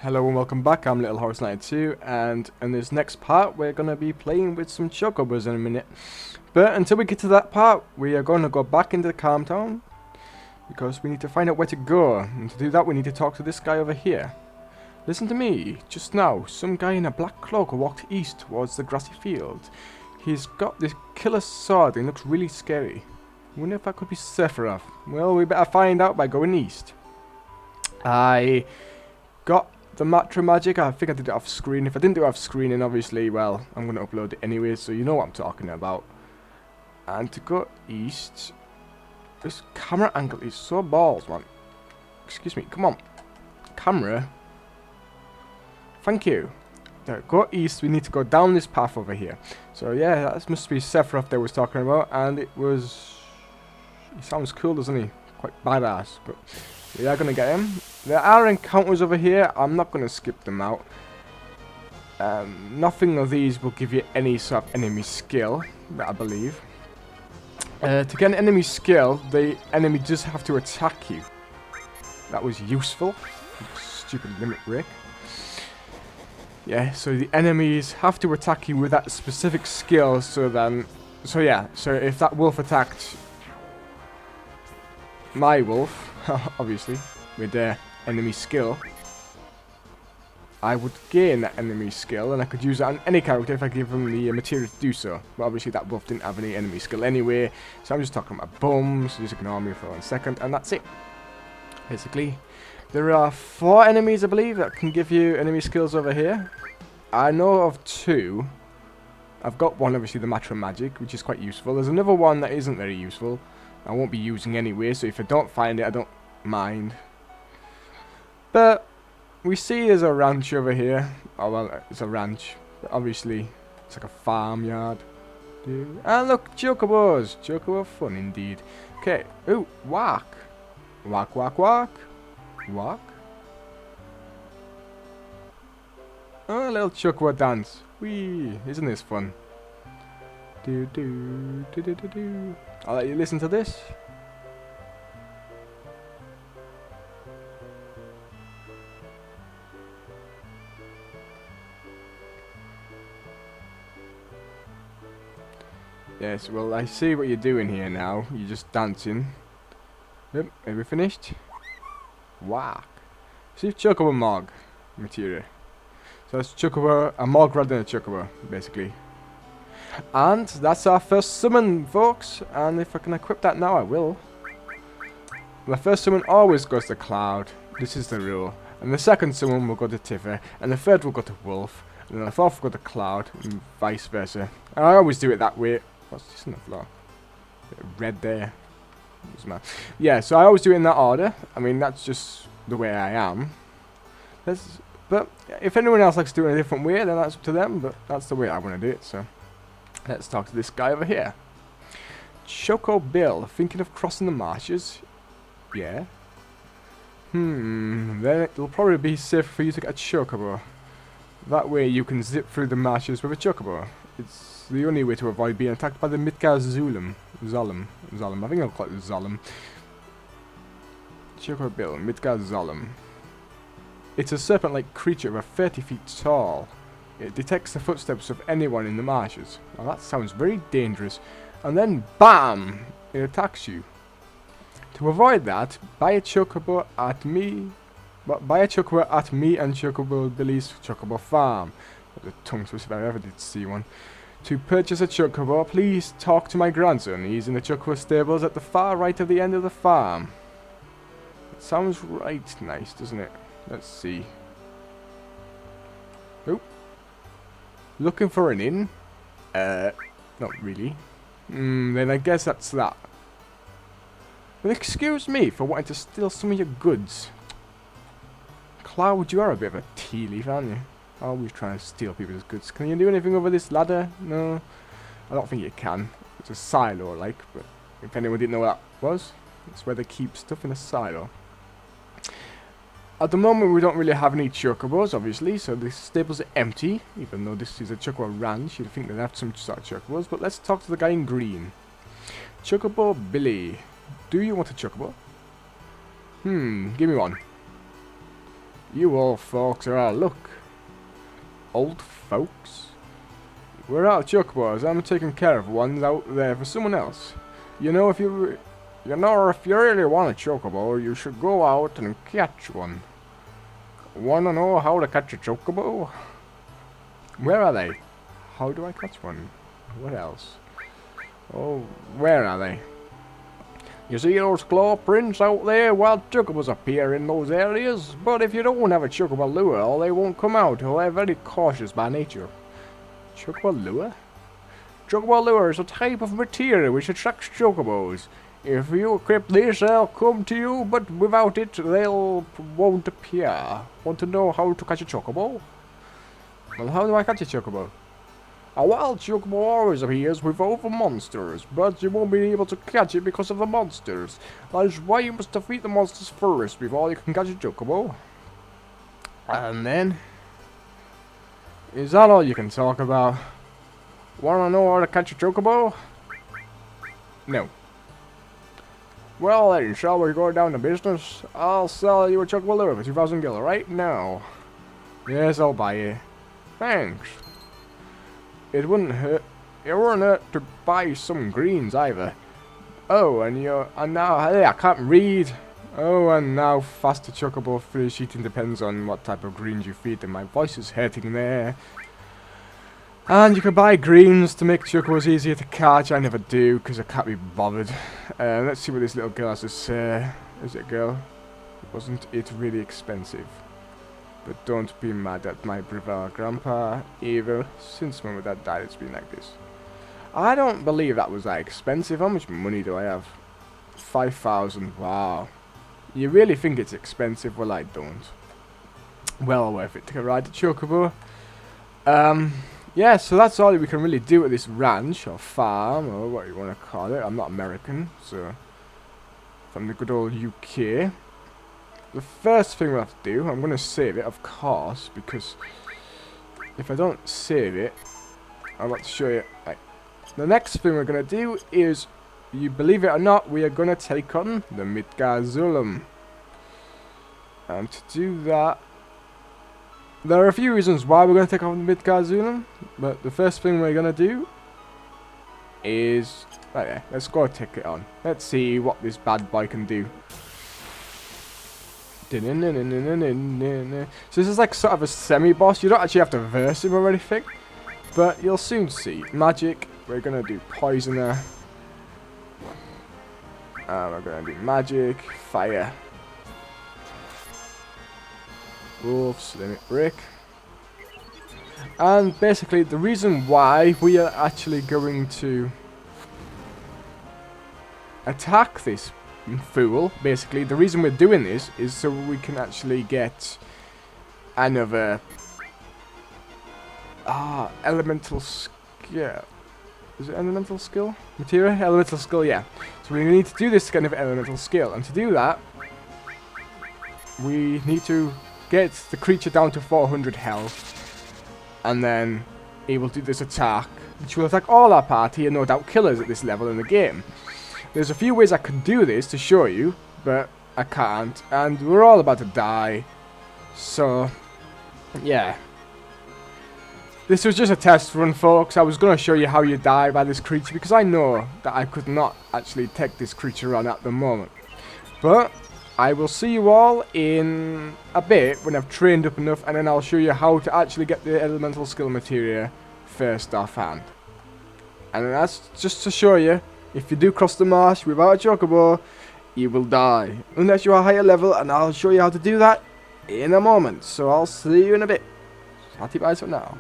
Hello and welcome back, I'm Little Horse 92, and in this next part we're going to be playing with some chocobos in a minute. But until we get to that part, we are going to go back into the Calm Town, because we need to find out where to go, and to do that we need to talk to this guy over here. Listen to me, just now, some guy in a black cloak walked east towards the grassy field. He's got this killer sword and looks really scary. I wonder if that could be Sephiroth. Well, we better find out by going east. I got the Matra Magic. I think I did it off screen. If I didn't do it off screen, then obviously, well, I'm going to upload it anyway, so you know what I'm talking about. And to go east, this camera angle is so balls, man. Excuse me, come on. Camera. Thank you. There, go east, we need to go down this path over here. So yeah, that must be Sephiroth they was talking about, and it was... He sounds cool, doesn't he? Quite badass, but we are going to get him. There are encounters over here. I'm not going to skip them out. Nothing of these will give you any sort of enemy skill, I believe. To get an enemy skill, the enemy does have to attack you. That was useful. Stupid limit break. Yeah, so the enemies have to attack you with that specific skill, so yeah, so if that wolf attacked my wolf, obviously, with their enemy skill, I would gain that enemy skill, and I could use it on any character if I give them the material to do so. But obviously that wolf didn't have any enemy skill anyway, so I'm just talking about bums, so just ignore me for 1 second, and that's it. Basically, there are 4 enemies, I believe, that can give you enemy skills over here. I know of 2. I've got one, obviously, the Matra Magic, which is quite useful. There's another one that isn't very useful. I won't be using anyway, so if I don't find it, I don't mind. But we see there's a ranch over here. Oh, well, it's a ranch. But obviously, it's like a farmyard. And look, chocobos. Chocobo fun indeed. Okay. Ooh, walk. Walk, walk, walk. Walk. Oh, a little chocobo dance. Whee! Isn't this fun? Do do do do do do. I'll let you listen to this. Yes, well, I see what you're doing here now. You're just dancing. Yep, are we finished? Whack. See, chocobo mog material. So it's chocobo, a mog rather than a chocobo, basically. And that's our first summon, folks. And if I can equip that now, I will. My first summon always goes to Cloud. This is the rule. And the second summon will go to Tifa. And the third will go to Wolf. And then the fourth will go to Cloud. And vice versa. And I always do it that way. What's this on the floor? Bit of red there. Yeah, so I always do it in that order. I mean, that's just the way I am. But if anyone else likes to do it in a different way, then that's up to them. But that's the way I want to do it, so... Let's talk to this guy over here. Choco Bill, thinking of crossing the marshes? Yeah. Then it'll probably be safer for you to get a chocobo. That way you can zip through the marshes with a chocobo. It's the only way to avoid being attacked by the Midgar Zolom. I think I'll call it Zolom. Choco Bill, Midgar Zolom. It's a serpent-like creature about 30 feet tall. It detects the footsteps of anyone in the marshes. Well, that sounds very dangerous. And then, BAM! It attacks you. To avoid that, buy a chocobo at me. Buy a chocobo at me and Chocobo Billy's Chocobo Farm. The tongue twister if I ever did see one. To purchase a chocobo, please talk to my grandson. He's in the chocobo stables at the far right of the end of the farm. It sounds right nice, doesn't it? Let's see. Oh. Looking for an inn? Not really. Then I guess that's that. But excuse me for wanting to steal some of your goods. Cloud, you are a bit of a tea leaf, aren't you? Always trying to steal people's goods. Can you do anything over this ladder? No. I don't think you can. It's a silo, like, but if anyone didn't know what that was, it's where they keep stuff in a silo. At the moment, we don't really have any chocobos, obviously, so the stables are empty. Even though this is a chocobo ranch, you'd think they'd have some sort of chocobos. But let's talk to the guy in green. Chocobo Billy. Do you want a chocobo? Give me one. You old folks are out of luck. Old folks? We're out of chocobos. I'm taking care of ones out there for someone else. You know, if you really want a chocobo, you should go out and catch one. Wanna know how to catch a chocobo? Where are they? How do I catch one? What else? Oh, where are they? You see those claw prints out there? Well, chocobos appear in those areas, but if you don't have a chocobo lure, they won't come out. They're very cautious by nature. Chocobo lure? Chocobo lure is a type of material which attracts chocobos. If you equip this, they'll come to you, but without it, won't appear. Want to know how to catch a chocobo? Well, how do I catch a chocobo? A wild chocobo always appears with other monsters, but you won't be able to catch it because of the monsters. That is why you must defeat the monsters first before you can catch a chocobo. And then... is that all you can talk about? Wanna know how to catch a chocobo? No. Well then, shall we go down to business? I'll sell you a chocobo lure for 2,000 gil right now. Yes, I'll buy it. Thanks. It wouldn't hurt to buy some greens either. Oh, and now, hey, I can't read. Oh, and now faster chocobo fish eating depends on what type of greens you feed them. My voice is hurting there. And you can buy greens to make chocobos easier to catch. I never do, because I can't be bothered. Let's see what this little girl has to say. Is it a girl? Wasn't it really expensive? But don't be mad at my brother grandpa either. Since mum and dad died, it's been like this. I don't believe that was that expensive. How much money do I have? 5,000. Wow. You really think it's expensive? Well, I don't. Well worth it to ride the chocobo. Yeah, so that's all we can really do at this ranch or farm or what you want to call it. I'm not American, so from the good old UK. The first thing we'll have to do, I'm going to save it, of course, because if I don't save it, I'm about to show you. Right. The next thing we're going to do is, you believe it or not, we are going to take on the Midgard. And to do that, there are a few reasons why we're going to take on the Midgard, but the first thing we're going to do is, right there, let's go take it on. Let's see what this bad boy can do. So this is like sort of a semi-boss. You don't actually have to verse him or anything, but you'll soon see. Magic, we're going to do Poisoner. We're going to do Magic, Fire. Wolves, Limit Break. And basically the reason why we are actually going to attack this fool, basically the reason we're doing this is so we can actually get another elemental skill. Is it elemental skill? Material? Elemental skill, yeah. So we need to do this kind of elemental skill, and to do that we need to get the creature down to 400 health and then able to do this attack, which will attack all our party and no doubt kill us at this level in the game. There's a few ways I could do this to show you, but I can't, and we're all about to die. So, yeah. This was just a test run, folks. I was going to show you how you die by this creature, because I know that I could not actually take this creature on at the moment. But I will see you all in a bit when I've trained up enough, and then I'll show you how to actually get the elemental skill materia first offhand. And that's just to show you, if you do cross the marsh without a chocobo, you will die. Unless you are higher level, and I'll show you how to do that in a moment. So I'll see you in a bit. Happy bye for now.